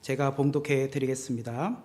제가 봉독해 드리겠습니다.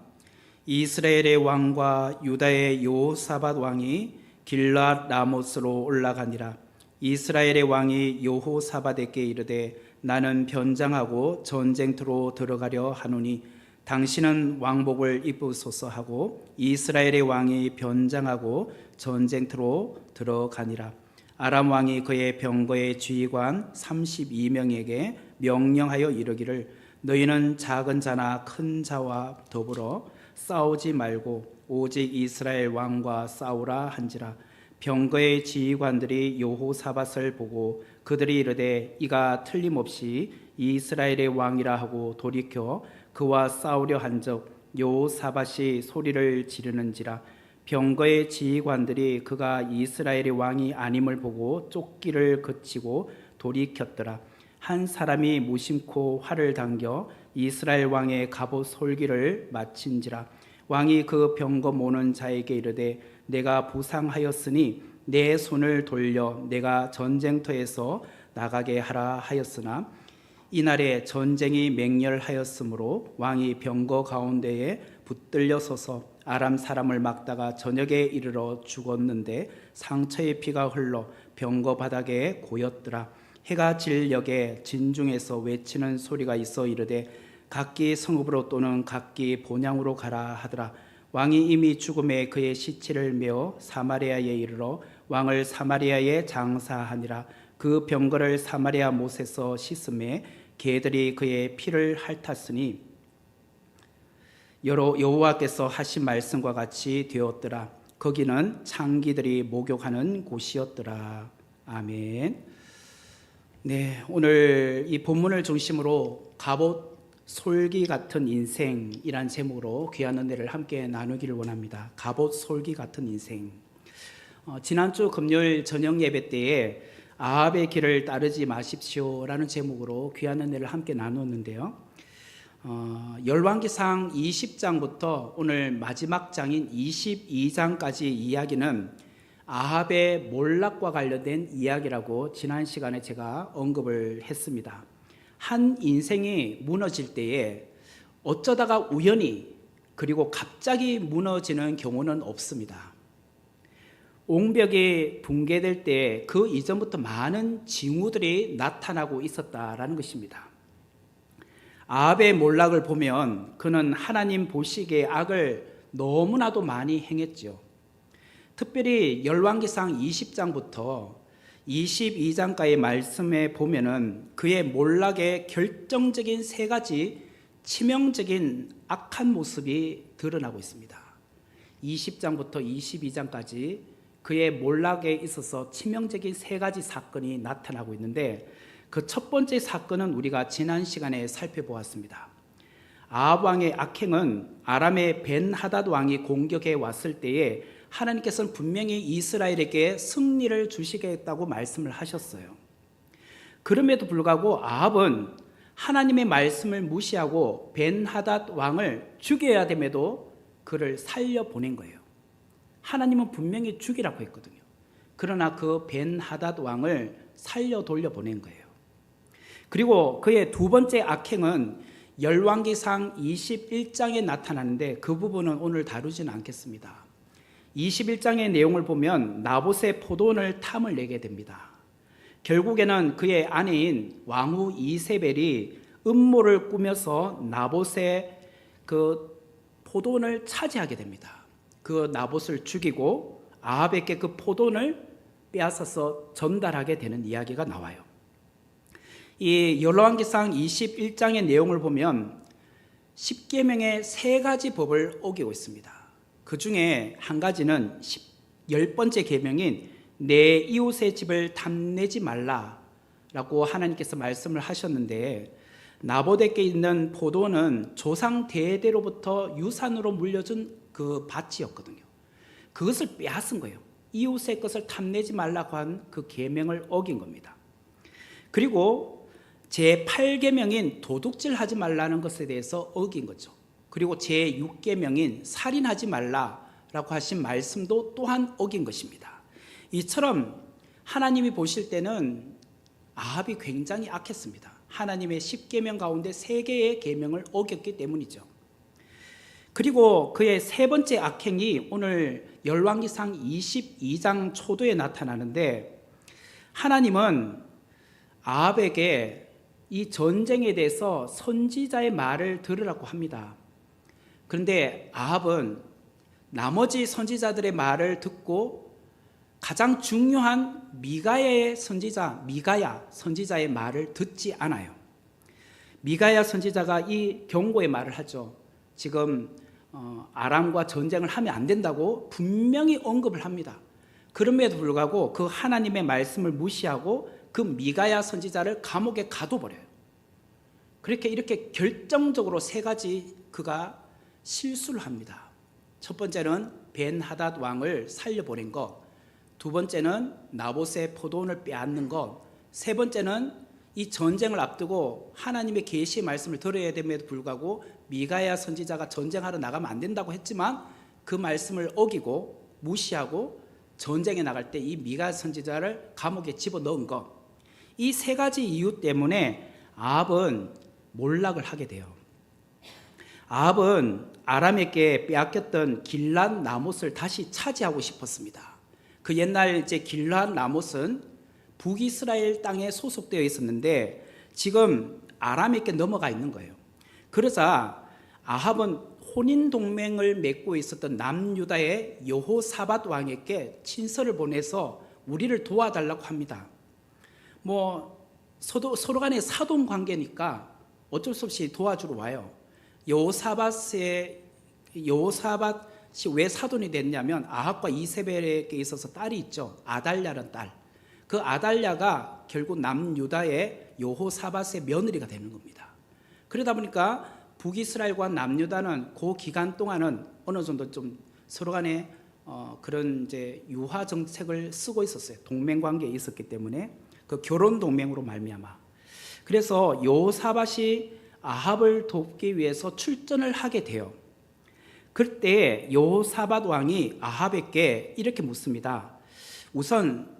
이스라엘의 왕과 유다의 여호사밧 왕이 길앗 라못으로 올라가니라. 이스라엘의 왕이 여호사밧에게 이르되 나는 변장하고 전쟁터로 들어가려 하노니 당신은 왕복을 입으소서 하고 이스라엘의 왕이 변장하고 전쟁터로 들어가니라. 아람 왕이 그의 병거의 지휘관 32명에게 명령하여 이르기를 너희는 작은 자나 큰 자와 더불어 싸우지 말고 오직 이스라엘 왕과 싸우라 한지라. 병거의 지휘관들이 여호사밧을 보고 그들이 이르되 이가 틀림없이 이스라엘의 왕이라 하고 돌이켜 그와 싸우려 한적 여호사밧이 소리를 지르는지라. 병거의 지휘관들이 그가 이스라엘의 왕이 아님을 보고 쫓기를 그치고 돌이켰더라. 한 사람이 무심코 활을 당겨 이스라엘 왕의 갑옷 솔기를 마친지라. 왕이 그 병거 모는 자에게 이르되 내가 부상하였으니 내 손을 돌려 내가 전쟁터에서 나가게 하라 하였으나 이날에 전쟁이 맹렬하였으므로 왕이 병거 가운데에 붙들려 서서 아람 사람을 막다가 저녁에 이르러 죽었는데 상처의 피가 흘러 병거 바닥에 고였더라. 해가 질 역에 진중에서 외치는 소리가 있어 이르되 각기 성읍으로 또는 각기 본향으로 가라 하더라. 왕이 이미 죽음에 그의 시체를 메어 사마리아에 이르러 왕을 사마리아에 장사하니라. 그 병거를 사마리아 못에서 씻음에 개들이 그의 피를 핥았으니 여호와께서 하신 말씀과 같이 되었더라. 거기는 창기들이 목욕하는 곳이었더라. 아멘. 네, 오늘 이 본문을 중심으로 갑옷 솔기 같은 인생이란 제목으로 귀한 은혜를 함께 나누기를 원합니다. 갑옷 솔기 같은 인생. 지난주 금요일 저녁 예배 때에 아합의 길을 따르지 마십시오라는 제목으로 귀한 은혜를 함께 나누었는데요. 열왕기상 20장부터 오늘 마지막 장인 22장까지 이야기는 아합의 몰락과 관련된 이야기라고 지난 시간에 제가 언급을 했습니다. 한 인생이 무너질 때에 어쩌다가 우연히 그리고 갑자기 무너지는 경우는 없습니다. 옹벽이 붕괴될 때 그 이전부터 많은 징후들이 나타나고 있었다라는 것입니다. 아합의 몰락을 보면 그는 하나님 보시기에 악을 너무나도 많이 행했죠. 특별히 열왕기상 20장부터 22장까지 말씀에 보면은 그의 몰락의 결정적인 세 가지 치명적인 악한 모습이 드러나고 있습니다. 20장부터 22장까지 그의 몰락에 있어서 치명적인 세 가지 사건이 나타나고 있는데 그 첫 번째 사건은 우리가 지난 시간에 살펴보았습니다. 아합 왕의 악행은 아람의 벤하닷 왕이 공격해 왔을 때에 하나님께서는 분명히 이스라엘에게 승리를 주시겠다고 말씀을 하셨어요. 그럼에도 불구하고 아합은 하나님의 말씀을 무시하고 벤하닷 왕을 죽여야 됨에도 그를 살려보낸 거예요. 하나님은 분명히 죽이라고 했거든요. 그러나 그 벤하닷 왕을 살려 돌려보낸 거예요. 그리고 그의 두 번째 악행은 열왕기상 21장에 나타나는데 그 부분은 오늘 다루지는 않겠습니다. 21장의 내용을 보면 나봇의 포도원을 탐을 내게 됩니다. 결국에는 그의 아내인 왕후 이세벨이 음모를 꾸며서 나봇의 그 포도원을 차지하게 됩니다. 그 나봇을 죽이고 아합에게 그 포도원을 빼앗아서 전달하게 되는 이야기가 나와요. 이 열왕기상 21장의 내용을 보면 10계명의 세 가지 법을 어기고 있습니다. 그 중에 한 가지는 10번째 계명인 내 이웃의 집을 탐내지 말라라고 하나님께서 말씀을 하셨는데 나봇에게 있는 포도는 조상 대대로부터 유산으로 물려준 그 밭이었거든요. 그것을 빼앗은 거예요. 이웃의 것을 탐내지 말라고 한 그 계명을 어긴 겁니다. 그리고 제8계명인 도둑질하지 말라는 것에 대해서 어긴 거죠. 그리고 제6계명인 살인하지 말라라고 하신 말씀도 또한 어긴 것입니다. 이처럼 하나님이 보실 때는 아합이 굉장히 악했습니다. 하나님의 10계명 가운데 3개의 계명을 어겼기 때문이죠. 그리고 그의 세 번째 악행이 오늘 열왕기상 22장 초도에 나타나는데, 하나님은 아합에게 이 전쟁에 대해서 선지자의 말을 들으라고 합니다. 그런데 아합은 나머지 선지자들의 말을 듣고 가장 중요한 미가야 선지자의 말을 듣지 않아요. 미가야 선지자가 이 경고의 말을 하죠. 지금 아람과 전쟁을 하면 안 된다고 분명히 언급을 합니다. 그럼에도 불구하고 그 하나님의 말씀을 무시하고 그 미가야 선지자를 감옥에 가둬버려요. 이렇게 결정적으로 3가지 그가 실수를 합니다. 첫 번째는 벤하닷 왕을 살려보낸 것, 두 번째는 나봇의 포도원을 빼앗는 것, 세 번째는 이 전쟁을 앞두고 하나님의 계시의 말씀을 들어야 됨에도 불구하고 미가야 선지자가 전쟁하러 나가면 안 된다고 했지만 그 말씀을 어기고 무시하고 전쟁에 나갈 때 이 미가야 선지자를 감옥에 집어넣은 것, 이 3가지 이유 때문에 아합은 몰락을 하게 돼요. 아합은 아람에게 빼앗겼던 길앗 라못을 다시 차지하고 싶었습니다. 그 옛날 길앗 라못은 북이스라엘 땅에 소속되어 있었는데 지금 아람에게 넘어가 있는 거예요. 그러자 아합은 혼인 동맹을 맺고 있었던 남유다의 여호사밧 왕에게 친서를 보내서 우리를 도와달라고 합니다. 서로 간에 사돈 관계니까 어쩔 수 없이 도와주러 와요. 여호사밧이 왜 사돈이 됐냐면 아합과 이세벨에게 있어서 딸이 있죠. 아달랴라는 딸. 그 아달랴가 결국 남유다의 여호사밧의 며느리가 되는 겁니다. 그러다 보니까 북이스라엘과 남유다는 그 기간 동안은 어느 정도 좀 서로 간에 그런 유화 정책을 쓰고 있었어요. 동맹 관계에 있었기 때문에 그 결혼 동맹으로 말미암아. 그래서 여호사밧이 아합을 돕기 위해서 출전을 하게 돼요. 그때 여호사밧 왕이 아합에게 이렇게 묻습니다. 우선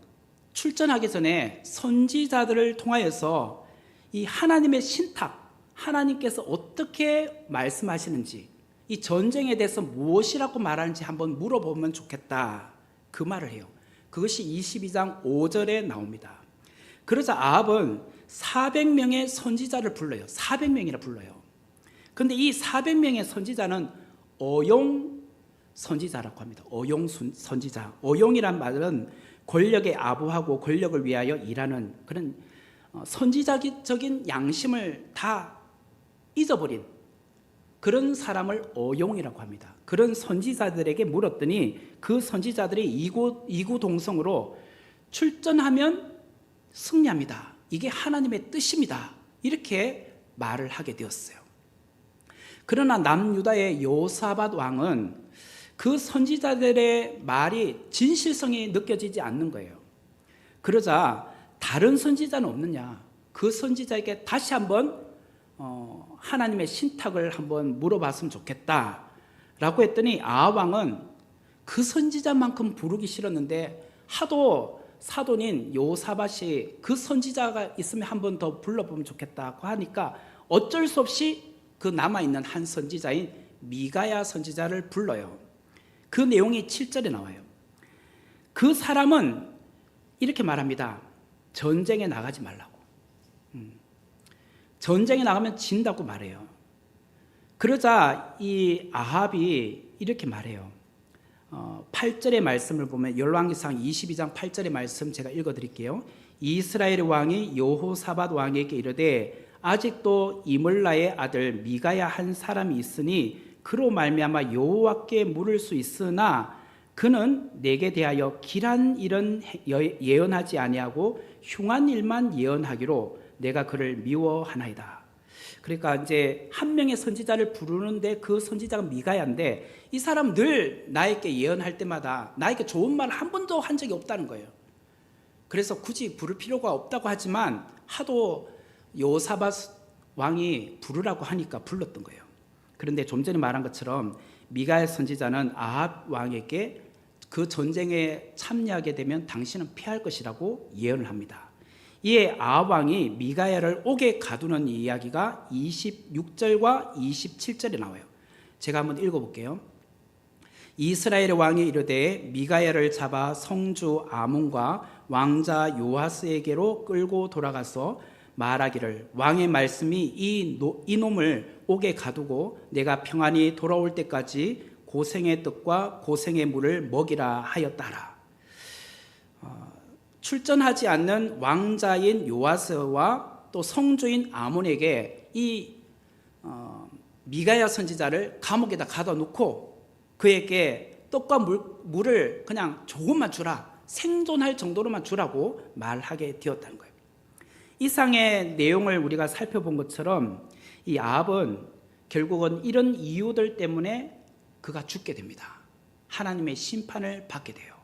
출전하기 전에 선지자들을 통하여서 이 하나님의 신탁, 하나님께서 어떻게 말씀하시는지, 이 전쟁에 대해서 무엇이라고 말하는지 한번 물어보면 좋겠다, 그 말을 해요. 그것이 22장 5절에 나옵니다. 그러자 아합은 400명의 선지자를 불러요. 400명이라 불러요. 그런데 이 400명의 선지자는 어용 선지자라고 합니다. 어용 선지자. 어용이란 말은 권력에 아부하고 권력을 위하여 일하는 그런 선지자적인 양심을 다 잊어버린 그런 사람을 어용이라고 합니다. 그런 선지자들에게 물었더니 그 선지자들이 이구동성으로 출전하면 승리합니다. 이게 하나님의 뜻입니다. 이렇게 말을 하게 되었어요. 그러나 남유다의 여호사밧 왕은 그 선지자들의 말이 진실성이 느껴지지 않는 거예요. 그러자 다른 선지자는 없느냐, 그 선지자에게 다시 한번 하나님의 신탁을 한번 물어봤으면 좋겠다라고 했더니 아합 왕은 그 선지자만큼 부르기 싫었는데 하도 사돈인 여호사밧이 그 선지자가 있으면 한 번 더 불러보면 좋겠다고 하니까 어쩔 수 없이 그 남아있는 한 선지자인 미가야 선지자를 불러요. 그 내용이 7절에 나와요. 그 사람은 이렇게 말합니다. 전쟁에 나가지 말라고. 전쟁에 나가면 진다고 말해요. 그러자 이 아합이 이렇게 말해요. 8절의 말씀을 보면 열왕기상 22장 8절의 말씀 제가 읽어드릴게요. 이스라엘 왕이 여호사밧 왕에게 이르되 아직도 이물라의 아들 미가야 한 사람이 있으니 그로 말미암아 여호와께 물을 수 있으나 그는 내게 대하여 길한 일은 예언하지 아니하고 흉한 일만 예언하기로 내가 그를 미워하나이다. 그러니까 한 명의 선지자를 부르는데 그 선지자가 미가야인데 이 사람 늘 나에게 예언할 때마다 나에게 좋은 말 한 번도 한 적이 없다는 거예요. 그래서 굳이 부를 필요가 없다고 하지만 하도 여호사밧 왕이 부르라고 하니까 불렀던 거예요. 그런데 좀 전에 말한 것처럼 미가야 선지자는 아합 왕에게 그 전쟁에 참여하게 되면 당신은 패할 것이라고 예언을 합니다. 이에 아합 왕이 미가야를 옥에 가두는 이야기가 26절과 27절에 나와요. 제가 한번 읽어볼게요. 이스라엘의 왕이 이르되 미가야를 잡아 성주 아몬과 왕자 요아스에게로 끌고 돌아가서 말하기를 왕의 말씀이 이놈을 옥에 가두고 내가 평안히 돌아올 때까지 고생의 떡과 고생의 물을 먹이라 하였다라. 출전하지 않는 왕자인 요아스와 또 성주인 아몬에게 이 미가야 선지자를 감옥에다 가둬 놓고 그에게 떡과 물을 그냥 조금만 주라, 생존할 정도로만 주라고 말하게 되었다는 거예요. 이상의 내용을 우리가 살펴본 것처럼 이 아합은 결국은 이런 이유들 때문에 그가 죽게 됩니다. 하나님의 심판을 받게 돼요.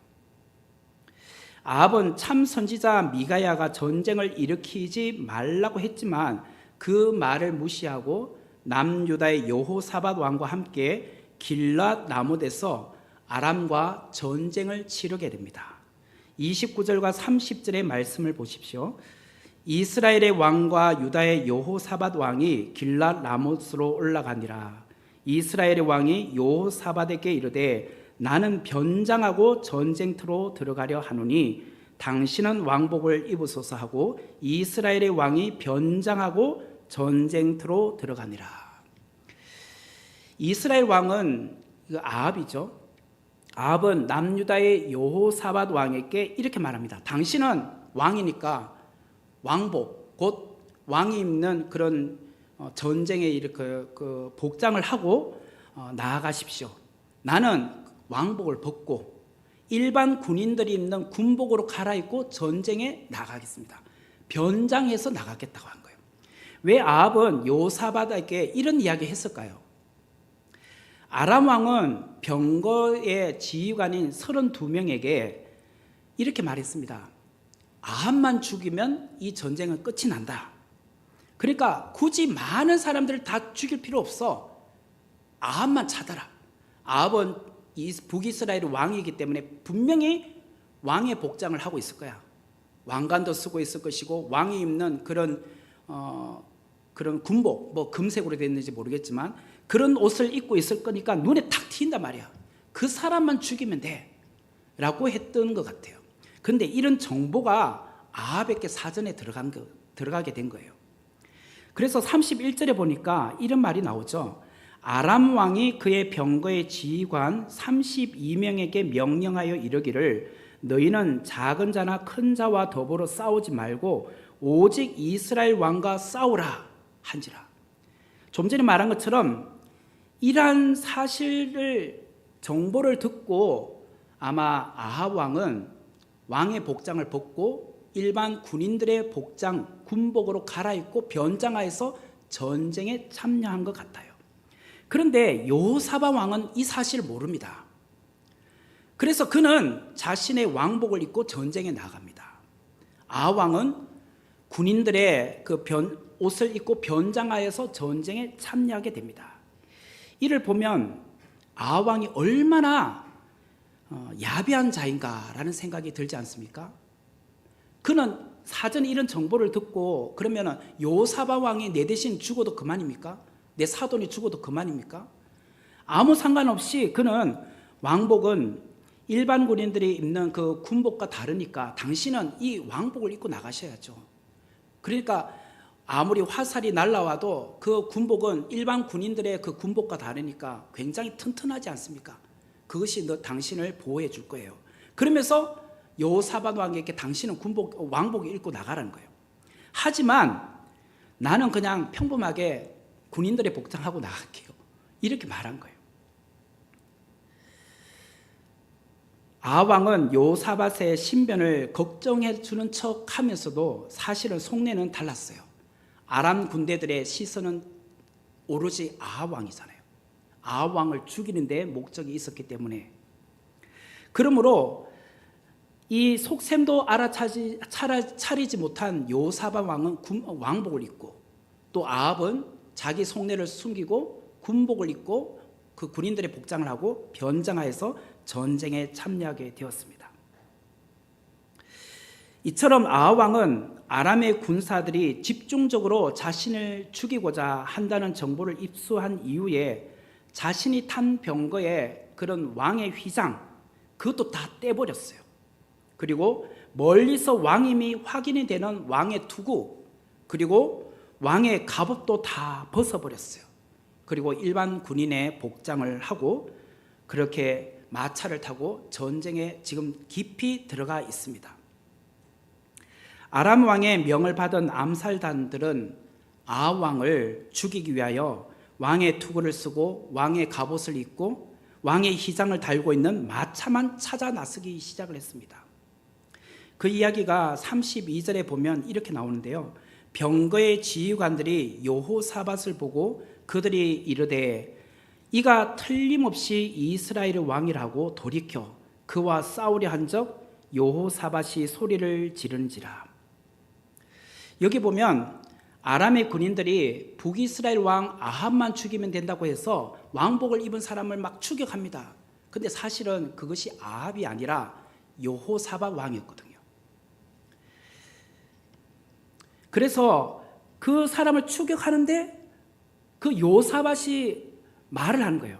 아합은 참 선지자 미가야가 전쟁을 일으키지 말라고 했지만 그 말을 무시하고 남유다의 여호사밧 왕과 함께 길랏 라못에서 아람과 전쟁을 치르게 됩니다. 29절과 30절의 말씀을 보십시오. 이스라엘의 왕과 유다의 여호사밧 왕이 길랏 라못으로 올라가니라. 이스라엘의 왕이 여호사밧에게 이르되 나는 변장하고 전쟁터로 들어가려 하노니 당신은 왕복을 입으소서 하고 이스라엘의 왕이 변장하고 전쟁터로 들어가니라. 이스라엘 왕은 아합이죠. 아합은 남유다의 여호사밧 왕에게 이렇게 말합니다. 당신은 왕이니까 왕복, 곧 왕이 입는 그런 전쟁의 이렇게 복장을 하고 나아가십시오. 나는 왕복을 벗고 일반 군인들이 입는 군복으로 갈아입고 전쟁에 나가겠습니다. 변장해서 나가겠다고 한 거예요. 왜 아합은 여호사밧에게 이런 이야기 했을까요? 아람 왕은 병거의 지휘관인 32명에게 이렇게 말했습니다. 아합만 죽이면 이 전쟁은 끝이 난다. 그러니까 굳이 많은 사람들을 다 죽일 필요 없어. 아합만 찾아라. 아합은 북이스라엘 왕이기 때문에 분명히 왕의 복장을 하고 있을 거야. 왕관도 쓰고 있을 것이고 왕이 입는 그런 군복, 뭐 금색으로 됐는지 모르겠지만 그런 옷을 입고 있을 거니까 눈에 탁 튑단 말이야. 그 사람만 죽이면 돼 라고 했던 것 같아요. 그런데 이런 정보가 아합에게 사전에 들어가게 된 거예요. 그래서 31절에 보니까 이런 말이 나오죠. 아람 왕이 그의 병거의 지휘관 32명에게 명령하여 이르기를 너희는 작은 자나 큰 자와 더불어 싸우지 말고 오직 이스라엘 왕과 싸우라 한지라. 좀 전에 말한 것처럼 이러한 정보를 듣고 아마 아합 왕은 왕의 복장을 벗고 일반 군인들의 군복으로 갈아입고 변장하여서 전쟁에 참여한 것 같아요. 그런데 여호사밧 왕은 이 사실을 모릅니다. 그래서 그는 자신의 왕복을 입고 전쟁에 나갑니다. 아합 왕은 군인들의 옷을 입고 변장하여서 전쟁에 참여하게 됩니다. 이를 보면 아합 왕이 얼마나 야비한 자인가라는 생각이 들지 않습니까? 그는 사전에 이런 정보를 듣고 그러면 여호사밧 왕이 내 대신 죽어도 그만입니까? 내 사돈이 죽어도 그만입니까? 아무 상관없이 그는 왕복은 일반 군인들이 입는 그 군복과 다르니까 당신은 이 왕복을 입고 나가셔야죠. 그러니까 아무리 화살이 날아와도 그 군복은 일반 군인들의 그 군복과 다르니까 굉장히 튼튼하지 않습니까? 그것이 당신을 보호해 줄 거예요. 그러면서 여호사밧 왕에게 당신은 왕복을 입고 나가라는 거예요. 하지만 나는 그냥 평범하게 군인들의 복장하고 나갈게요. 이렇게 말한 거예요. 아합 왕은 여호사밧의 신변을 걱정해 주는 척 하면서도 사실은 속내는 달랐어요. 아람 군대들의 시선은 오로지 아합 왕이잖아요. 아합 왕을 죽이는 데 목적이 있었기 때문에. 그러므로 이 속셈도 차리지 못한 여호사밧 왕은 왕복을 입고 또 아합은 자기 속내를 숨기고 군복을 입고 그 군인들의 복장을 하고 변장하여서 전쟁에 참여하게 되었습니다. 이처럼 아하 왕은 아람의 군사들이 집중적으로 자신을 죽이고자 한다는 정보를 입수한 이후에 자신이 탄 병거에 그런 왕의 휘장, 그것도 다 떼버렸어요. 그리고 멀리서 왕임이 확인이 되는 왕의 투구, 그리고 왕의 갑옷도 다 벗어버렸어요. 그리고 일반 군인의 복장을 하고 그렇게 마차를 타고 전쟁에 지금 깊이 들어가 있습니다. 아람 왕의 명을 받은 암살단들은 아하 왕을 죽이기 위하여 왕의 투구를 쓰고 왕의 갑옷을 입고 왕의 휘장을 달고 있는 마차만 찾아 나서기 시작을 했습니다. 그 이야기가 32절에 보면 이렇게 나오는데요. 병거의 지휘관들이 여호사밧을 보고 그들이 이르되 이가 틀림없이 이스라엘의 왕이라고 돌이켜 그와 싸우려 한적 여호사밧이 소리를 지르는지라. 여기 보면 아람의 군인들이 북이스라엘 왕 아합만 죽이면 된다고 해서 왕복을 입은 사람을 막 추격합니다. 근데 사실은 그것이 아합이 아니라 여호사밧 왕이었거든요. 그래서 그 사람을 추격하는데 그 여호사밧이 말을 하는 거예요.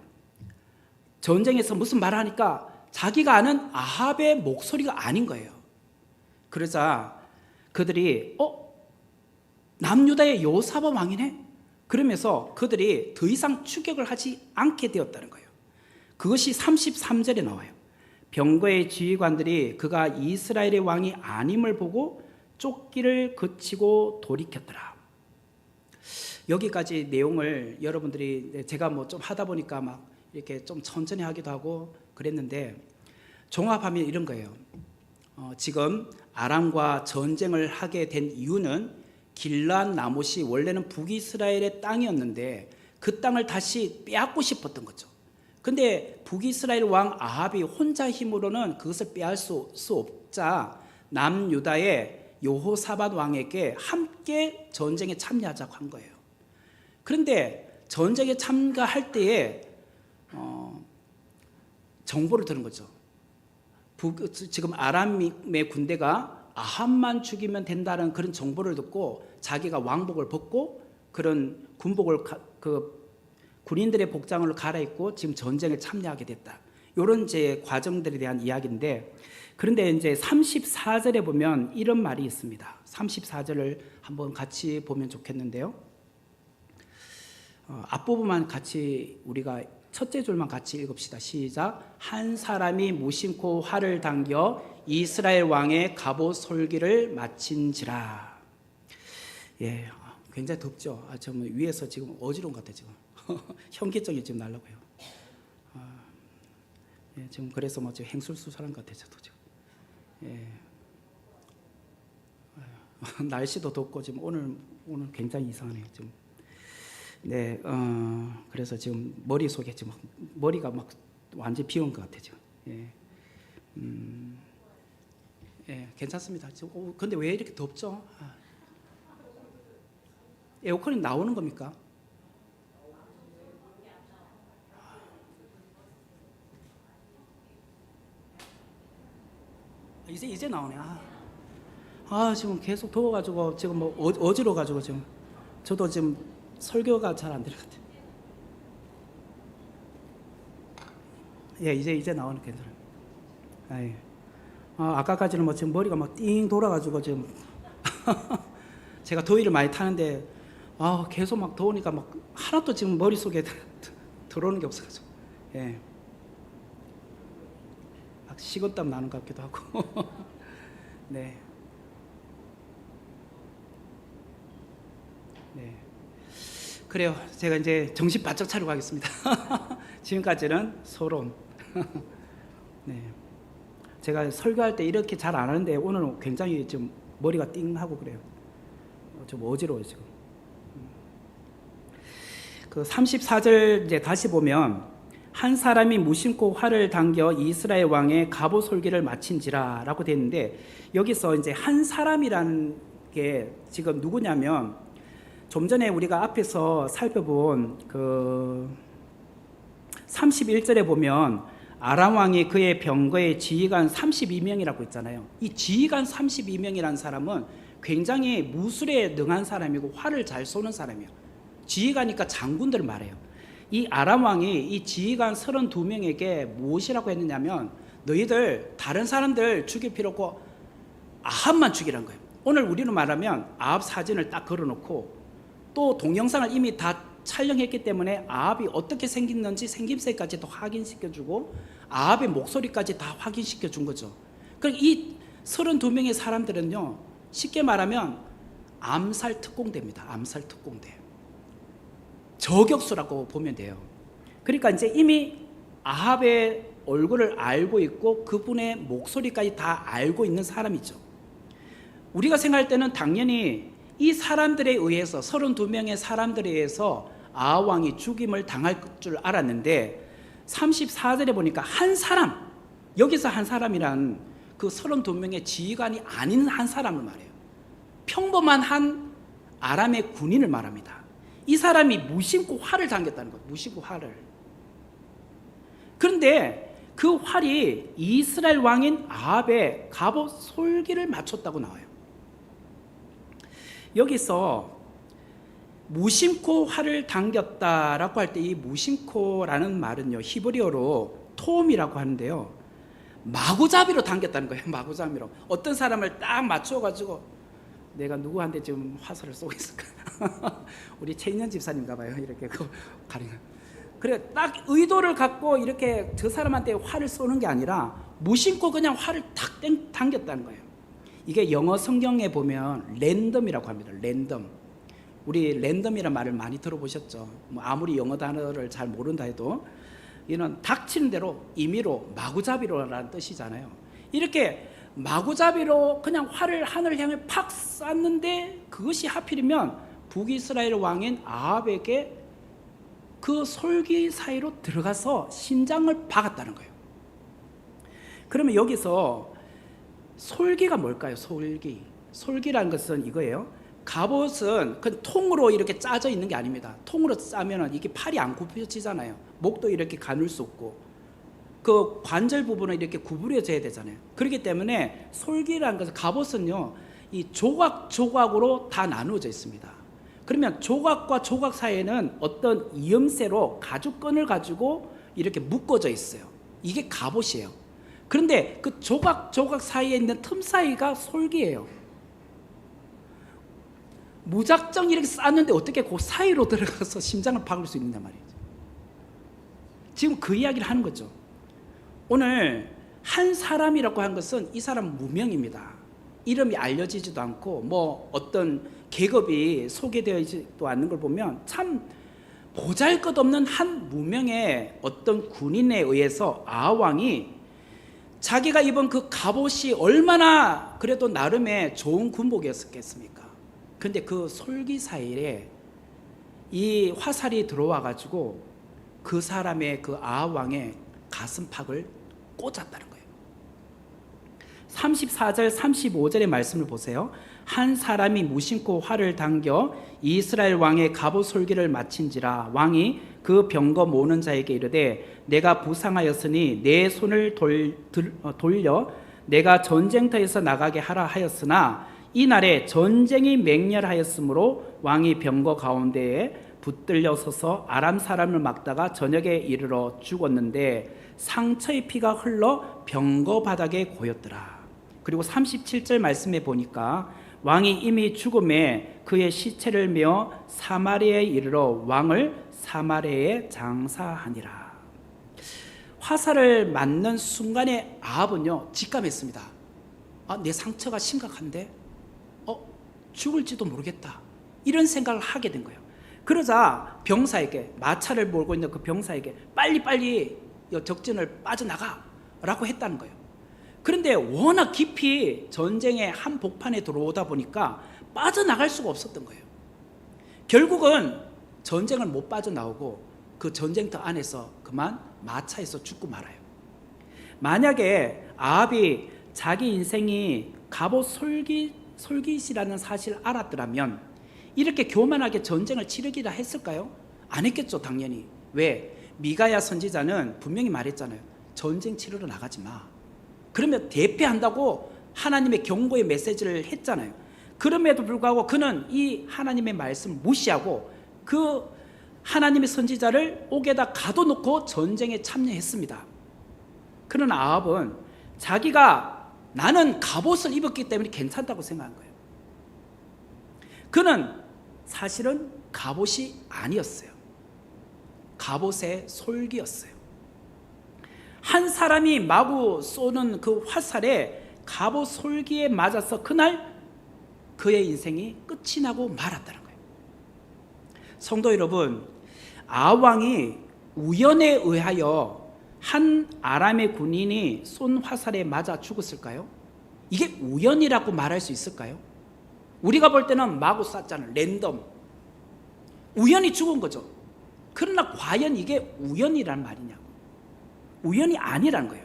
전쟁에서 무슨 말을 하니까 자기가 아는 아합의 목소리가 아닌 거예요. 그러자 그들이 남유다의 여호사밧 왕이네? 그러면서 그들이 더 이상 추격을 하지 않게 되었다는 거예요. 그것이 33절에 나와요. 병거의 지휘관들이 그가 이스라엘의 왕이 아님을 보고 쫓기를 그치고 돌이켰더라. 여기까지 내용을 여러분들이 제가 뭐 좀 하다 보니까 막 이렇게 좀 천천히 하기도 하고 그랬는데 종합하면 이런 거예요. 지금 아람과 전쟁을 하게 된 이유는 길르앗 라못이 원래는 북이스라엘의 땅이었는데 그 땅을 다시 빼앗고 싶었던 거죠. 근데 북이스라엘 왕 아합이 혼자 힘으로는 그것을 빼앗을 수 없자 남유다의 여호사밧 왕에게 함께 전쟁에 참여하자고 한 거예요. 그런데 전쟁에 참가할 때에 정보를 들은 거죠. 지금 아람의 군대가 아합만 죽이면 된다는 그런 정보를 듣고 자기가 왕복을 벗고 그런 군복을 군인들의 복장을 갈아입고 지금 전쟁에 참여하게 됐다. 이런 이제 과정들에 대한 이야기인데, 그런데 이제 34절에 보면 이런 말이 있습니다. 34절을 한번 같이 보면 좋겠는데요. 앞부분만 같이 우리가 첫째 줄만 같이 읽읍시다. 시작. 한 사람이 무심코 활을 당겨 이스라엘 왕의 갑옷 솔기를 마친지라. 예, 굉장히 덥죠. 정말 위에서 지금 어지러운 것 같아요. 지금 현기증이 지금 날라고요. 예, 지금 그래서 뭐 지금 행술수사한 것 같아요. 저도 지금. 예. 날씨도 덥고 지금 오늘 굉장히 이상하네요. 지금. 네, 그래서 지금 머릿속에 지금 머리가 막 완전히 비운 것 같아요. 지금. 예. 예, 괜찮습니다. 지금, 근데 왜 이렇게 덥죠? 에어컨이 나오는 겁니까? 이제 나오네. 지금 계속 더워가지고 지금 뭐 어지러워가지고 지금 저도 지금 설교가 잘 안 될 것 같아요. 예, 이제 나오는 괜찮아요. 아까까지는 뭐 지금 머리가 막 띵 돌아가지고 지금 제가 더위를 많이 타는데 계속 막 더우니까 막 하나도 지금 머릿속에 들어오는 게 없어가지고 예, 막 식은땀 나는 것 같기도 하고 네. 네. 그래요. 제가 이제 정신 바짝 차리고 하겠습니다. 지금까지는 서론. 네. 제가 설교할 때 이렇게 잘 안 하는데 오늘은 굉장히 좀 머리가 띵하고 그래요. 좀 어지러워요 지금. 그 34절 이제 다시 보면 한 사람이 무심코 활을 당겨 이스라엘 왕의 갑옷 솔기를 마친지라라고 되어 있는데 여기서 이제 한 사람이라는 게 지금 누구냐면 좀 전에 우리가 앞에서 살펴본 그 31절에 보면 아람 왕이 그의 병거에 지휘관 32명이라고 있잖아요. 이 지휘관 32명이라는 사람은 굉장히 무술에 능한 사람이고 활을 잘 쏘는 사람이에요. 지휘관이니까 장군들 말해요. 이 아람 왕이 이 지휘관 32명에게 무엇이라고 했느냐면 너희들 다른 사람들 죽일 필요 없고 아합만 죽이란 거예요. 오늘 우리로 말하면 아합 사진을 딱 걸어놓고 또 동영상을 이미 다 촬영했기 때문에 아합이 어떻게 생겼는지 생김새까지 도 확인시켜주고 아합의 목소리까지 다 확인시켜준 거죠. 그러니까 이 32명의 사람들은요, 쉽게 말하면 암살 특공대입니다. 암살 특공대. 저격수라고 보면 돼요. 그러니까 이제 이미 아합의 얼굴을 알고 있고 그분의 목소리까지 다 알고 있는 사람이죠. 우리가 생각할 때는 당연히 이 사람들에 의해서 32명의 사람들에 의해서 아합 왕이 죽임을 당할 줄 알았는데 34절에 보니까 한 사람, 여기서 한 사람이란 그 32명의 지휘관이 아닌 한 사람을 말해요. 평범한 한 아람의 군인을 말합니다. 이 사람이 무심코 활을 당겼다는 거예요. 무심코 활을. 그런데 그 활이 이스라엘 왕인 아합의 갑옷 솔기를 맞췄다고 나와요. 여기서 무심코 활을 당겼다라고 할 때 이 무심코라는 말은요, 히브리어로 톰이라고 하는데요, 마구잡이로 당겼다는 거예요. 마구잡이로. 어떤 사람을 딱 맞춰가지고 내가 누구한테 지금 화살을 쏘고 있을까? 우리 최인현 집사님가 봐요. 이렇게 가리는. 그래, 딱 의도를 갖고 이렇게 저 사람한테 활을 쏘는 게 아니라 무심코 그냥 활을 탁 당겼다는 거예요. 이게 영어 성경에 보면 랜덤이라고 합니다. 랜덤. 우리 랜덤이라는 말을 많이 들어보셨죠. 뭐 아무리 영어 단어를 잘 모른다 해도 이는 닥치는 대로 임의로 마구잡이로라는 뜻이잖아요. 이렇게 마구잡이로 그냥 활을 하늘을 향해 팍 쐈는데 그것이 하필이면 북이스라엘 왕인 아합에게 그 솔기 사이로 들어가서 심장을 박았다는 거예요. 그러면 여기서 솔기가 뭘까요? 솔기. 솔기라는 것은 이거예요. 갑옷은 그 통으로 이렇게 짜져 있는 게 아닙니다. 통으로 짜면은 이게 팔이 안 굽혀지잖아요. 목도 이렇게 가눌 수 없고 그 관절 부분은 이렇게 구부려져야 되잖아요. 그렇기 때문에 솔기라는 것은 갑옷은요, 이 조각조각으로 다 나누어져 있습니다. 그러면 조각과 조각 사이에는 어떤 이음새로 가죽끈을 가지고 이렇게 묶어져 있어요. 이게 갑옷이에요. 그런데 그 조각 사이에 있는 틈 사이가 솔기예요. 무작정 이렇게 쌌는데 어떻게 그 사이로 들어가서 심장을 박을 수 있느냐 말이죠. 지금 그 이야기를 하는 거죠. 오늘 한 사람이라고 한 것은 이 사람 무명입니다. 이름이 알려지지도 않고 뭐 어떤 계급이 소개되어지도 않는 걸 보면 참 보잘것없는 한 무명의 어떤 군인에 의해서 아합 왕이 자기가 입은 그 갑옷이 얼마나 그래도 나름의 좋은 군복이었겠습니까? 근데 그 솔기 사이에 이 화살이 들어와 가지고 그 사람의 그 아합 왕의 가슴팍을 꽂았다는 거예요. 34절 35절의 말씀을 보세요. 한 사람이 무심코 활을 당겨 이스라엘 왕의 갑옷 솔기를 마친지라 왕이 그 병거 모는 자에게 이르되 내가 부상하였으니 내 손을 돌려 내가 전쟁터에서 나가게 하라 하였으나 이날에 전쟁이 맹렬하였으므로 왕이 병거 가운데에 붙들려 서서 아람 사람을 막다가 저녁에 이르러 죽었는데 상처의 피가 흘러 병거 바닥에 고였더라. 그리고 37절 말씀에 보니까 왕이 이미 죽음에 그의 시체를 메어 사마리아에 이르러 왕을 사마리아에 장사하니라. 화살을 맞는 순간에 아합은요 직감했습니다. 내 상처가 심각한데 죽을지도 모르겠다, 이런 생각을 하게 된 거예요. 그러자 병사에게, 마차를 몰고 있는 그 병사에게 빨리빨리 적진을 빠져나가라고 했다는 거예요. 그런데 워낙 깊이 전쟁의 한복판에 들어오다 보니까 빠져나갈 수가 없었던 거예요. 결국은 전쟁을 못 빠져나오고 그 전쟁터 안에서 그만 마차에서 죽고 말아요. 만약에 아합이 자기 인생이 갑옷 솔깃이라는 사실을 알았더라면 이렇게 교만하게 전쟁을 치르기라 했을까요? 안 했겠죠, 당연히. 왜? 미가야 선지자는 분명히 말했잖아요. 전쟁 치르러 나가지 마. 그러면 대피한다고 하나님의 경고의 메시지를 했잖아요. 그럼에도 불구하고 그는 이 하나님의 말씀을 무시하고 그 하나님의 선지자를 옥에다 가둬놓고 전쟁에 참여했습니다. 그러나 아합은 자기가 나는 갑옷을 입었기 때문에 괜찮다고 생각한 거예요. 그는 사실은 갑옷이 아니었어요. 갑옷의 솔기였어요. 한 사람이 마구 쏘는 그 화살에 갑옷 솔기에 맞아서 그날 그의 인생이 끝이 나고 말았다는 거예요. 성도 여러분, 아왕이 우연에 의하여 한 아람의 군인이 쏜 화살에 맞아 죽었을까요? 이게 우연이라고 말할 수 있을까요? 우리가 볼 때는 마구 쐈잖아요. 랜덤. 우연히 죽은 거죠. 그러나 과연 이게 우연이란 말이냐고. 우연이 아니라는 거예요.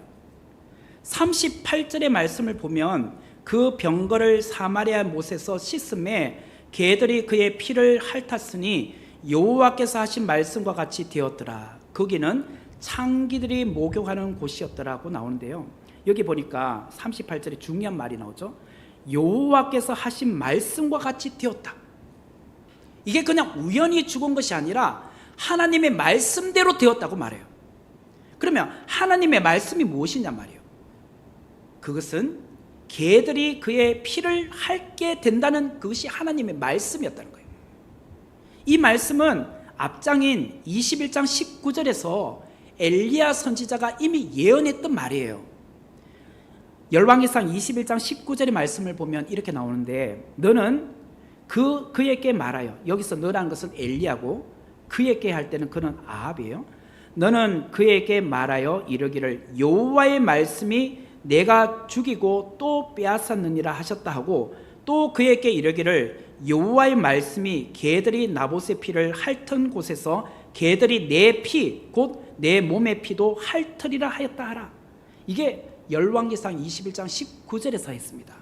38절의 말씀을 보면 그 병거를 사마리아 못에서 씻음에 개들이 그의 피를 핥았으니 여호와께서 하신 말씀과 같이 되었더라. 거기는 창기들이 목욕하는 곳이었더라고 나오는데요. 여기 보니까 38절에 중요한 말이 나오죠. 여호와께서 하신 말씀과 같이 되었다. 이게 그냥 우연히 죽은 것이 아니라 하나님의 말씀대로 되었다고 말해요. 그러면 하나님의 말씀이 무엇이냐 말이에요. 그것은 개들이 그의 피를 핥게 된다는 그것이 하나님의 말씀이었다는 거예요. 이 말씀은 앞장인 21장 19절에서 엘리야 선지자가 이미 예언했던 말이에요. 열왕기상 21장 19절의 말씀을 보면 이렇게 나오는데 너는 그에게 말하여, 여기서 너라는 것은 엘리야고 그에게 할 때는 그는 아합이에요. 너는 그에게 말하여 이르기를 여호와의 말씀이 내가 죽이고 또 빼앗았느니라 하셨다 하고, 또 그에게 이르기를 여호와의 말씀이 개들이 나봇의 피를 핥은 곳에서 개들이 내 피 곧 내 몸의 피도 핥으리라 하였다 하라. 이게 열왕기상 21장 19절에서 했습니다.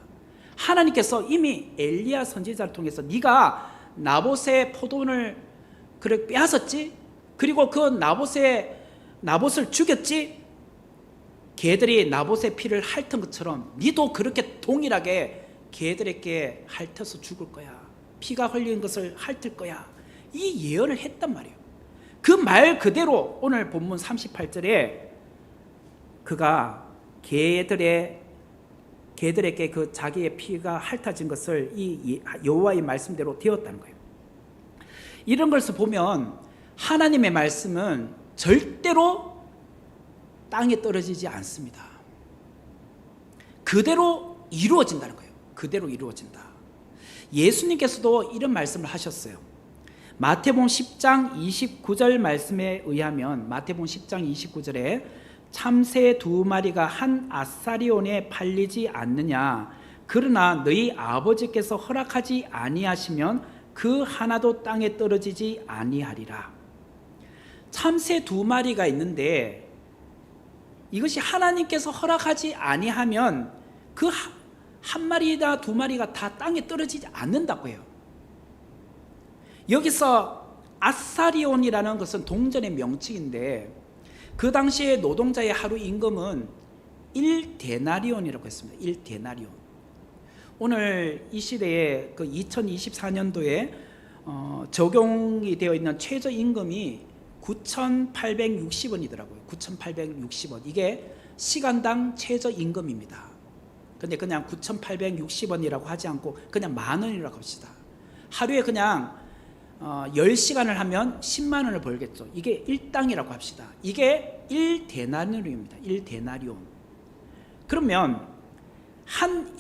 하나님께서 이미 엘리야 선지자를 통해서 네가 나봇의 포도원을 그렇게 빼앗았지, 그리고 그 나봇을 죽였지, 개들이 나봇의 피를 핥은 것처럼 네도 그렇게 동일하게 개들에게 핥혀서 죽을 거야. 피가 흘린 것을 핥을 거야. 이 예언을 했단 말이에요. 그 말 그대로 오늘 본문 38절에 그가 개들에게 그 자기의 피가 핥아진 것을 이 여호와의 말씀대로 되었다는 거예요. 이런 것을 보면 하나님의 말씀은 절대로 땅에 떨어지지 않습니다. 그대로 이루어진다는 거예요. 그대로 이루어진다. 예수님께서도 이런 말씀을 하셨어요. 마태복음 10장 29절 말씀에 의하면 마태복음 10장 29절에 참새 2마리가 한 아사리온에 팔리지 않느냐, 그러나 너희 아버지께서 허락하지 아니하시면 그 하나도 땅에 떨어지지 아니하리라. 참새 2마리가 있는데 이것이 하나님께서 허락하지 아니하면 그 한 마리나 2마리가 다 땅에 떨어지지 않는다고 해요. 여기서 아사리온이라는 것은 동전의 명칭인데 그 당시에 노동자의 하루 임금은 1데나리온이라고 했습니다. 1데나리온. 오늘 이 시대에 그 2024년도에 적용이 되어 있는 최저임금이 9,860원이더라고요. 9,860원. 이게 시간당 최저임금입니다. 근데 그냥 9,860원이라고 하지 않고 그냥 10,000원이라고 합시다. 하루에 그냥 10시간을 하면 10만 원을 벌겠죠. 이게 일당이라고 합시다. 이게 1데나리온입니다. 1데나리온. 그러면 한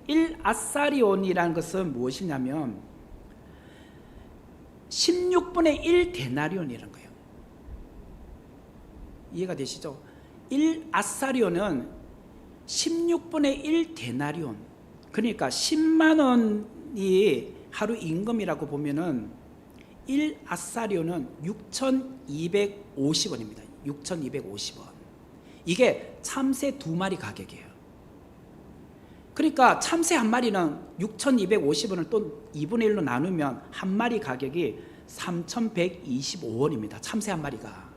1아사리온이라는 것은 무엇이냐면 16분의 1데나리온이라는 거예요. 이해가 되시죠? 1아사리온은 16분의 1데나리온. 그러니까 10만 원이 하루 임금이라고 보면은 1아사리온은 6,250원입니다. 6,250원. 이게 참새 2마리 가격이에요. 그러니까 참새 한 마리는 6,250원을 또 2분의 1로 나누면 한 마리 가격이 3,125원입니다. 참새 한 마리가.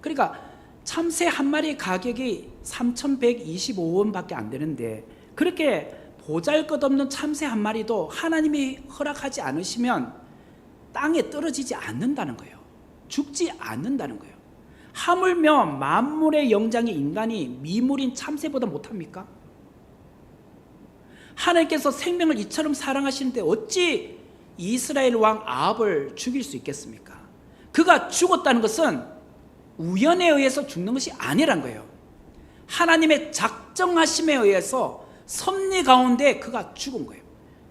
그러니까 참새 한 마리 가격이 3,125원밖에 안 되는데, 그렇게 보잘것없는 참새 한 마리도 하나님이 허락하지 않으시면 땅에 떨어지지 않는다는 거예요. 죽지 않는다는 거예요. 하물며 만물의 영장인 인간이 미물인 참새보다 못합니까? 하나님께서 생명을 이처럼 사랑하시는데 어찌 이스라엘 왕 아합을 죽일 수 있겠습니까? 그가 죽었다는 것은 우연에 의해서 죽는 것이 아니란 거예요. 하나님의 작정하심에 의해서 섭리 가운데 그가 죽은 거예요.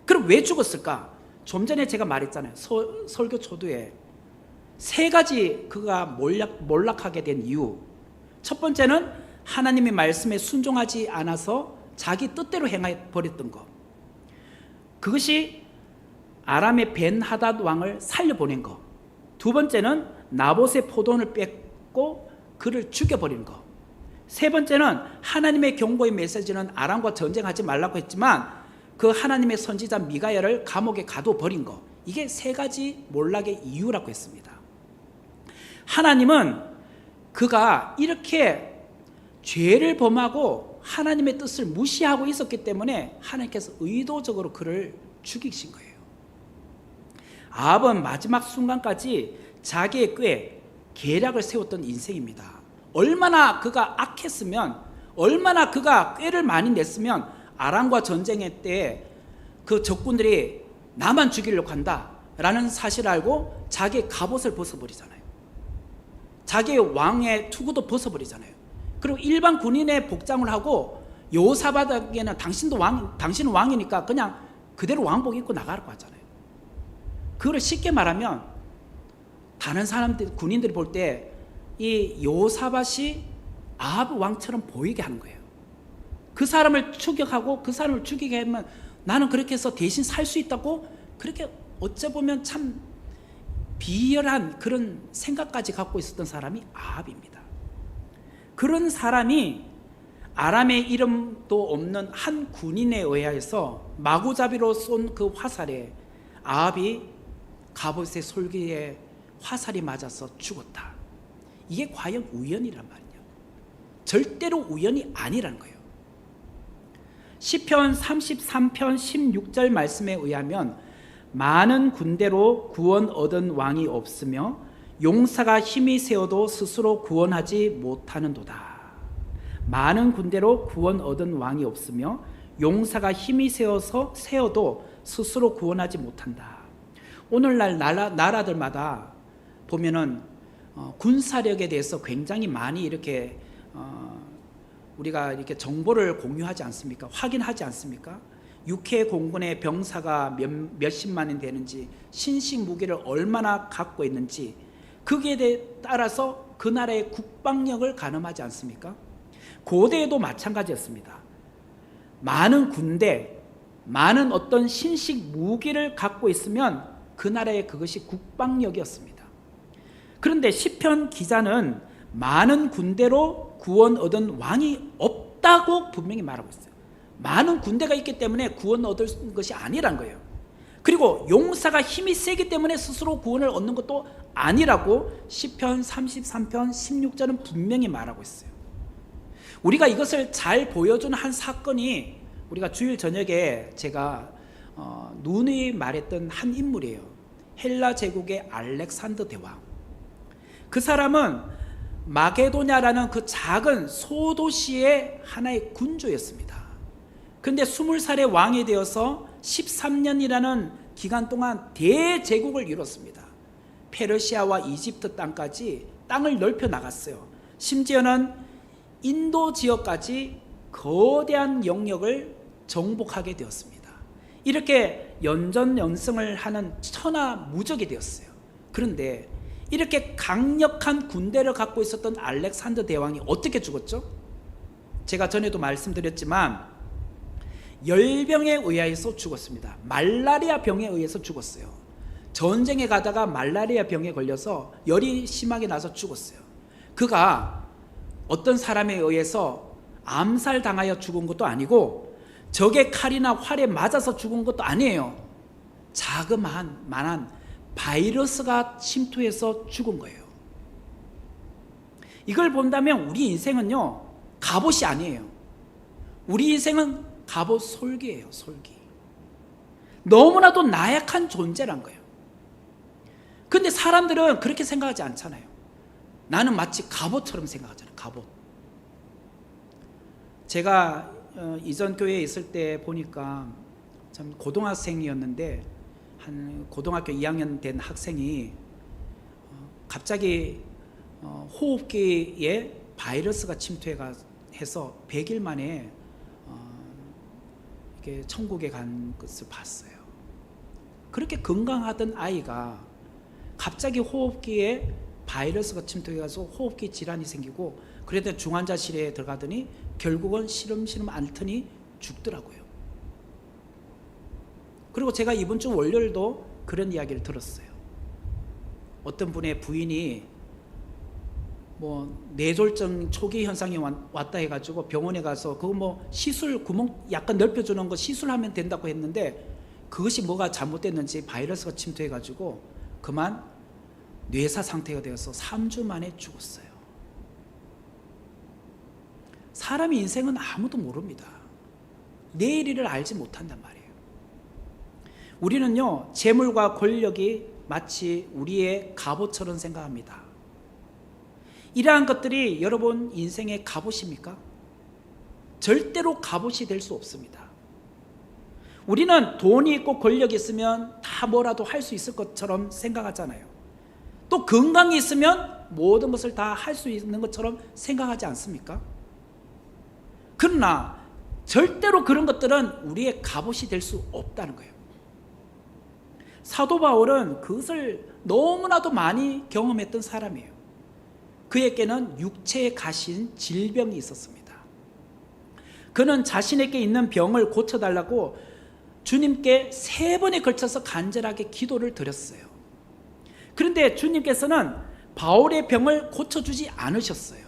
그럼 왜 죽었을까? 좀 전에 제가 말했잖아요. 설교 초두에 세 가지 그가 몰락하게 된 이유. 첫 번째는 하나님의 말씀에 순종하지 않아서 자기 뜻대로 행해버렸던 것. 그것이 아람의 벤하닷 왕을 살려보낸 것. 두 번째는 나봇의 포도원을 뺏고 그를 죽여버린 것. 세 번째는 하나님의 경고의 메시지는 아람과 전쟁하지 말라고 했지만 그 하나님의 선지자 미가야를 감옥에 가둬버린 것. 이게 세 가지 몰락의 이유라고 했습니다. 하나님은 그가 이렇게 죄를 범하고 하나님의 뜻을 무시하고 있었기 때문에 하나님께서 의도적으로 그를 죽이신 거예요. 아합은 마지막 순간까지 자기의 꾀에 계략을 세웠던 인생입니다. 얼마나 그가 악했으면, 얼마나 그가 꾀를 많이 냈으면 아람과 전쟁의 때에 그 적군들이 나만 죽이려고 한다라는 사실을 알고 자기의 갑옷을 벗어버리잖아요. 자기의 왕의 투구도 벗어버리잖아요. 그리고 일반 군인의 복장을 하고 여호사밧에게는 당신은 왕이니까 그냥 그대로 왕복 입고 나가라고 하잖아요. 그걸 쉽게 말하면 다른 사람들, 군인들이 볼 때 이 여호사밧이 아합 왕처럼 보이게 하는 거예요. 그 사람을 추격하고 그 사람을 죽이게 하면 나는 그렇게 해서 대신 살 수 있다고, 그렇게 어쩌보면 참 비열한 그런 생각까지 갖고 있었던 사람이 아합입니다. 그런 사람이 아람의 이름도 없는 한 군인에 의해서 마구잡이로 쏜 그 화살에 아합이 갑옷의 솔기에 화살이 맞아서 죽었다. 이게 과연 우연이란 말이냐? 절대로 우연이 아니라는 거예요. 시편 33편 16절 말씀에 의하면 많은 군대로 구원 얻은 왕이 없으며 용사가 힘이 세어도 스스로 구원하지 못하는도다. 많은 군대로 구원 얻은 왕이 없으며 용사가 힘이 세어도 스스로 구원하지 못한다. 오늘날 나라들마다 보면은 군사력에 대해서 굉장히 많이 이렇게 우리가 이렇게 정보를 공유하지 않습니까? 확인하지 않습니까? 육해 공군의 병사가 몇십만이 되는지, 신식 무기를 얼마나 갖고 있는지, 거기에 따라서 그 나라의 국방력을 가늠하지 않습니까? 고대에도 마찬가지였습니다. 많은 군대, 많은 어떤 신식 무기를 갖고 있으면 그 나라의 그것이 국방력이었습니다. 그런데 시편 기자는 많은 군대로 구원 얻은 왕이 없다고 분명히 말하고 있어요. 많은 군대가 있기 때문에 구원 얻을 것이 아니란 거예요. 그리고 용사가 힘이 세기 때문에 스스로 구원을 얻는 것도 아니라고 시편 33편 16절은 분명히 말하고 있어요. 우리가 이것을 잘 보여주는 한 사건이 우리가 주일 저녁에 제가 누누이 말했던 한 인물이에요. 헬라 제국의 알렉산더 대왕. 그 사람은 마게도냐라는 그 작은 소도시의 하나의 군주였습니다. 그런데 20살의 왕이 되어서 13년이라는 기간 동안 대제국을 이뤘습니다. 페르시아와 이집트 땅까지 땅을 넓혀 나갔어요. 심지어는 인도 지역까지 거대한 영역을 정복하게 되었습니다. 이렇게 연전연승을 하는 천하무적이 되었어요. 그런데 이렇게 강력한 군대를 갖고 있었던 알렉산더 대왕이 어떻게 죽었죠? 제가 전에도 말씀드렸지만 열병에 의해서 죽었습니다. 말라리아 병에 의해서 죽었어요. 전쟁에 가다가 말라리아 병에 걸려서 열이 심하게 나서 죽었어요. 그가 어떤 사람에 의해서 암살당하여 죽은 것도 아니고 적의 칼이나 활에 맞아서 죽은 것도 아니에요. 자그마한 바이러스가 침투해서 죽은 거예요. 이걸 본다면 우리 인생은요, 갑옷이 아니에요. 우리 인생은 갑옷 솔기예요. 솔기. 너무나도 나약한 존재란 거예요. 근데 사람들은 그렇게 생각하지 않잖아요. 나는 마치 갑옷처럼 생각하잖아요. 갑옷. 제가 이전 교회에 있을 때 보니까 참 고등학생이었는데, 한 고등학교 2학년 된 학생이 갑자기 호흡기에 바이러스가 침투해서 100일 만에 이렇게 천국에 간 것을 봤어요. 그렇게 건강하던 아이가 갑자기 호흡기에 바이러스가 침투해서 호흡기 질환이 생기고, 그래도 중환자실에 들어가더니 결국은 시름시름 앓더니 죽더라고요. 그리고 제가 이번 주 월요일도 그런 이야기를 들었어요. 어떤 분의 부인이 뇌졸중 초기 현상이 왔다 해가지고 병원에 가서 그거 시술 구멍 약간 넓혀주는 거 시술하면 된다고 했는데, 그것이 뭐가 잘못됐는지 바이러스가 침투해가지고 그만 뇌사 상태가 되어서 3주 만에 죽었어요. 사람의 인생은 아무도 모릅니다. 내일 일을 알지 못한단 말이에요. 우리는요, 재물과 권력이 마치 우리의 갑옷처럼 생각합니다. 이러한 것들이 여러분 인생의 갑옷입니까? 절대로 갑옷이 될 수 없습니다. 우리는 돈이 있고 권력이 있으면 다 뭐라도 할 수 있을 것처럼 생각하잖아요. 또 건강이 있으면 모든 것을 다 할 수 있는 것처럼 생각하지 않습니까? 그러나 절대로 그런 것들은 우리의 갑옷이 될 수 없다는 거예요. 사도 바울은 그것을 너무나도 많이 경험했던 사람이에요. 그에게는 육체에 가신 질병이 있었습니다. 그는 자신에게 있는 병을 고쳐달라고 주님께 3번에 걸쳐서 간절하게 기도를 드렸어요. 그런데 주님께서는 바울의 병을 고쳐주지 않으셨어요.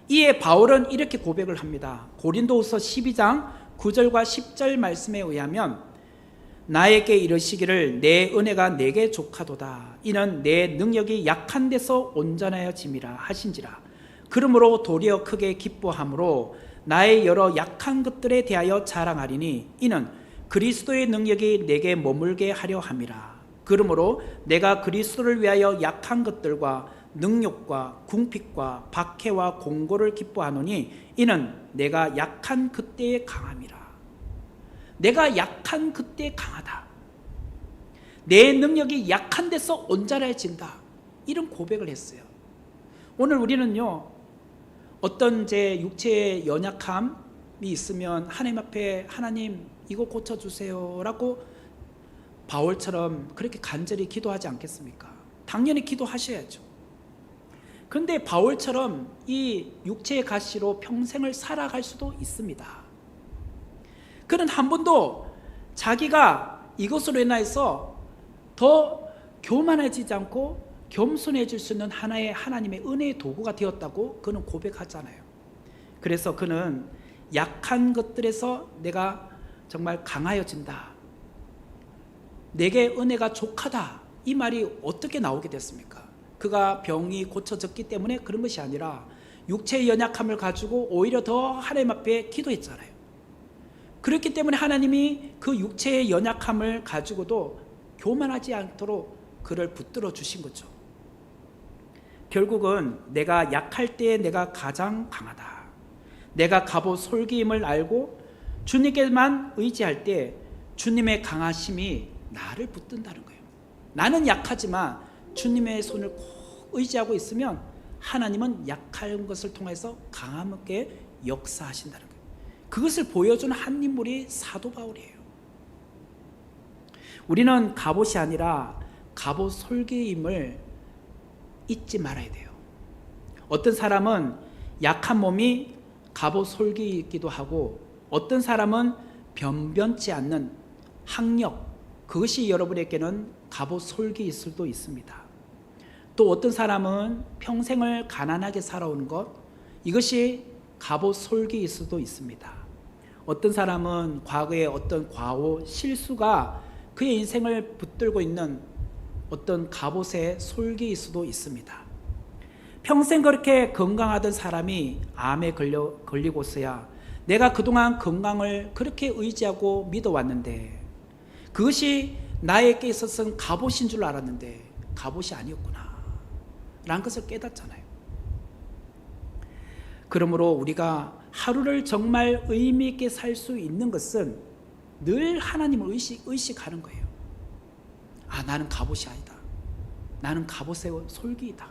이에 바울은 이렇게 고백을 합니다. 고린도후서 12장 9절과 10절 말씀에 의하면, 나에게 이르시기를 내 은혜가 내게 족하도다. 이는 내 능력이 약한 데서 온전하여짐이라 하신지라. 그러므로 도리어 크게 기뻐함으로 나의 여러 약한 것들에 대하여 자랑하리니, 이는 그리스도의 능력이 내게 머물게 하려 함이라. 그러므로 내가 그리스도를 위하여 약한 것들과 능욕과 궁핍과 박해와 공고를 기뻐하노니, 이는 내가 약한 그때에 강함이라. 내가 약한 그때 강하다. 내 능력이 약한 데서 온전해진다. 이런 고백을 했어요. 오늘 우리는요, 어떤 제 육체의 연약함이 있으면 하나님 앞에, 하나님 이거 고쳐주세요 라고 바울처럼 그렇게 간절히 기도하지 않겠습니까? 당연히 기도하셔야죠. 그런데 바울처럼 이 육체의 가시로 평생을 살아갈 수도 있습니다. 그는 한 번도 자기가 이것으로 인해서 더 교만해지지 않고 겸손해질 수 있는 하나의 하나님의 은혜의 도구가 되었다고 그는 고백하잖아요. 그래서 그는 약한 것들에서 내가 정말 강하여진다, 내게 은혜가 족하다, 이 말이 어떻게 나오게 됐습니까? 그가 병이 고쳐졌기 때문에 그런 것이 아니라 육체의 연약함을 가지고 오히려 더 하나님 앞에 기도했잖아요. 그렇기 때문에 하나님이 그 육체의 연약함을 가지고도 교만하지 않도록 그를 붙들어 주신 거죠. 결국은 내가 약할 때에 내가 가장 강하다, 내가 갑옷 솔기임을 알고 주님께만 의지할 때 주님의 강하심이 나를 붙든다는 거예요. 나는 약하지만 주님의 손을 꼭 의지하고 있으면 하나님은 약한 것을 통해서 강함있게 역사하신다는 거예요. 그것을 보여주는 한 인물이 사도 바울이에요. 우리는 갑옷이 아니라 갑옷 솔기임을 잊지 말아야 돼요. 어떤 사람은 약한 몸이 갑옷 솔기이기도 하고, 어떤 사람은 변변치 않는 학력, 그것이 여러분에게는 갑옷 솔기일 수도 있습니다. 또 어떤 사람은 평생을 가난하게 살아오는 것, 이것이 갑옷 솔기일 수도 있습니다. 어떤 사람은 과거의 어떤 과오, 실수가 그의 인생을 붙들고 있는 어떤 갑옷의 솔기일 수도 있습니다. 평생 그렇게 건강하던 사람이 암에 걸리고서야 내가 그동안 건강을 그렇게 의지하고 믿어왔는데 그것이 나에게 있어서는 갑옷인 줄 알았는데 갑옷이 아니었구나 라는 것을 깨닫잖아요. 그러므로 우리가 하루를 정말 의미 있게 살 수 있는 것은 늘 하나님을 의식하는 거예요. 아, 나는 갑옷이 아니다. 나는 갑옷의 솔기이다.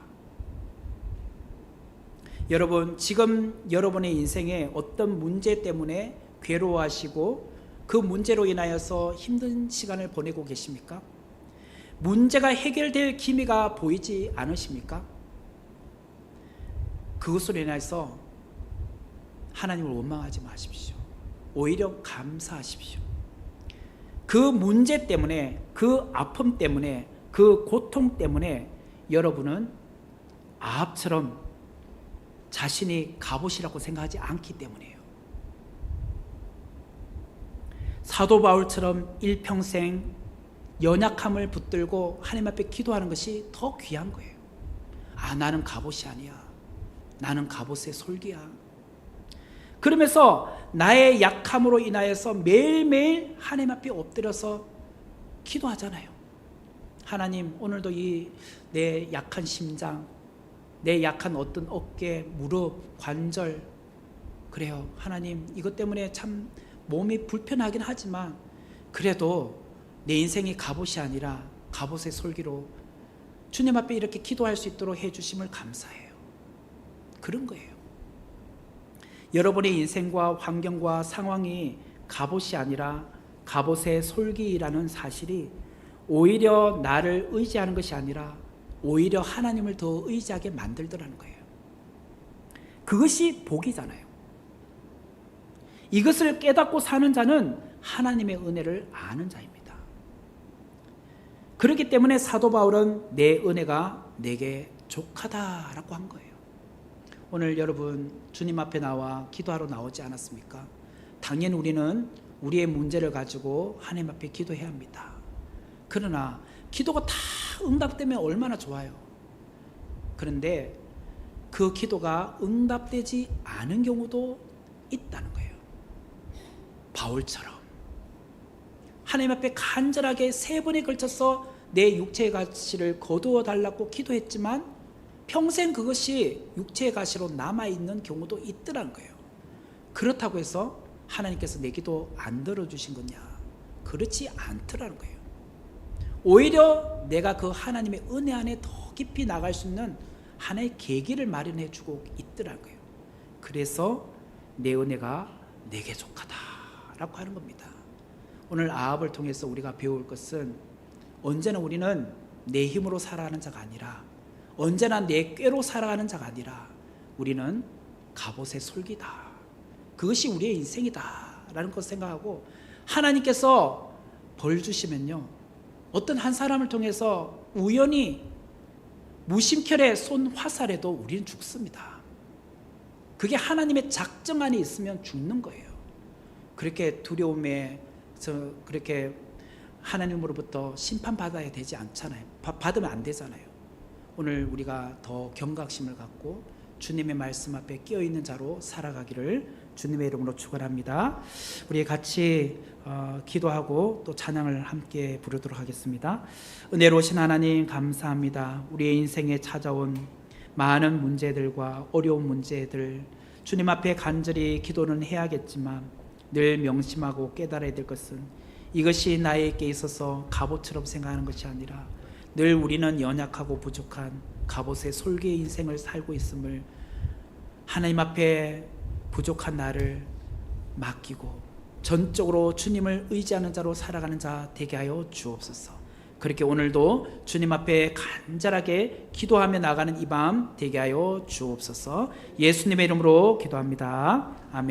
여러분, 지금 여러분의 인생에 어떤 문제 때문에 괴로워하시고 그 문제로 인하여서 힘든 시간을 보내고 계십니까? 문제가 해결될 기미가 보이지 않으십니까? 그것으로 인해서 하나님을 원망하지 마십시오. 오히려 감사하십시오. 그 문제 때문에, 그 아픔 때문에, 그 고통 때문에 여러분은 아합처럼 자신이 갑옷이라고 생각하지 않기 때문이에요. 사도 바울처럼 일평생 연약함을 붙들고 하나님 앞에 기도하는 것이 더 귀한 거예요. 아, 나는 갑옷이 아니야. 나는 갑옷의 솔기야. 그러면서 나의 약함으로 인하여서 매일매일 하나님 앞에 엎드려서 기도하잖아요. 하나님, 오늘도 이 내 약한 심장, 내 약한 어떤 어깨, 무릎, 관절, 그래요. 하나님, 이것 때문에 참 몸이 불편하긴 하지만 그래도 내 인생이 갑옷이 아니라 갑옷의 솔기로 주님 앞에 이렇게 기도할 수 있도록 해주심을 감사해요. 그런 거예요. 여러분의 인생과 환경과 상황이 갑옷이 아니라 갑옷의 솔기라는 사실이 오히려 나를 의지하는 것이 아니라 오히려 하나님을 더 의지하게 만들더라는 거예요. 그것이 복이잖아요. 이것을 깨닫고 사는 자는 하나님의 은혜를 아는 자입니다. 그렇기 때문에 사도 바울은 내 은혜가 내게 족하다라고 한 거예요. 오늘 여러분 주님 앞에 나와 기도하러 나오지 않았습니까? 당연히 우리는 우리의 문제를 가지고 하나님 앞에 기도해야 합니다. 그러나 기도가 다 응답되면 얼마나 좋아요. 그런데 그 기도가 응답되지 않은 경우도 있다는 거예요. 바울처럼 하나님 앞에 간절하게 3번에 걸쳐서 내 육체의 가시를 거두어 달라고 기도했지만 평생 그것이 육체의 가시로 남아있는 경우도 있더라는 거예요. 그렇다고 해서 하나님께서 내 기도 안 들어주신 거냐? 그렇지 않더라는 거예요. 오히려 내가 그 하나님의 은혜 안에 더 깊이 나갈 수 있는 하나의 계기를 마련해 주고 있더라는 거예요. 그래서 내 은혜가 내게 족하다라고 하는 겁니다. 오늘 아합을 통해서 우리가 배울 것은 언제나 우리는 내 힘으로 살아가는 자가 아니라 언제나 내 꾀로 살아가는 자가 아니라 우리는 갑옷의 솔기다. 그것이 우리의 인생이다 라는 것을 생각하고 하나님께서 벌 주시면요, 어떤 한 사람을 통해서 우연히 무심결에 쏜 화살에도 우리는 죽습니다. 그게 하나님의 작정 안에 있으면 죽는 거예요. 그렇게 두려움에 그렇게 하나님으로부터 심판받아야 되지 않잖아요. 받으면 안 되잖아요. 오늘 우리가 더 경각심을 갖고 주님의 말씀 앞에 끼어있는 자로 살아가기를 주님의 이름으로 축원합니다. 우리 같이 기도하고 또 찬양을 함께 부르도록 하겠습니다. 은혜로우신 하나님 감사합니다. 우리의 인생에 찾아온 많은 문제들과 어려운 문제들 주님 앞에 간절히 기도는 해야겠지만 늘 명심하고 깨달아야 될 것은 이것이 나에게 있어서 갑옷처럼 생각하는 것이 아니라 늘 우리는 연약하고 부족한 갑옷의 솔기의 인생을 살고 있음을 하나님 앞에 부족한 나를 맡기고 전적으로 주님을 의지하는 자로 살아가는 자 되게 하여 주옵소서. 그렇게 오늘도 주님 앞에 간절하게 기도하며 나가는 이 밤 되게 하여 주옵소서. 예수님의 이름으로 기도합니다. 아멘.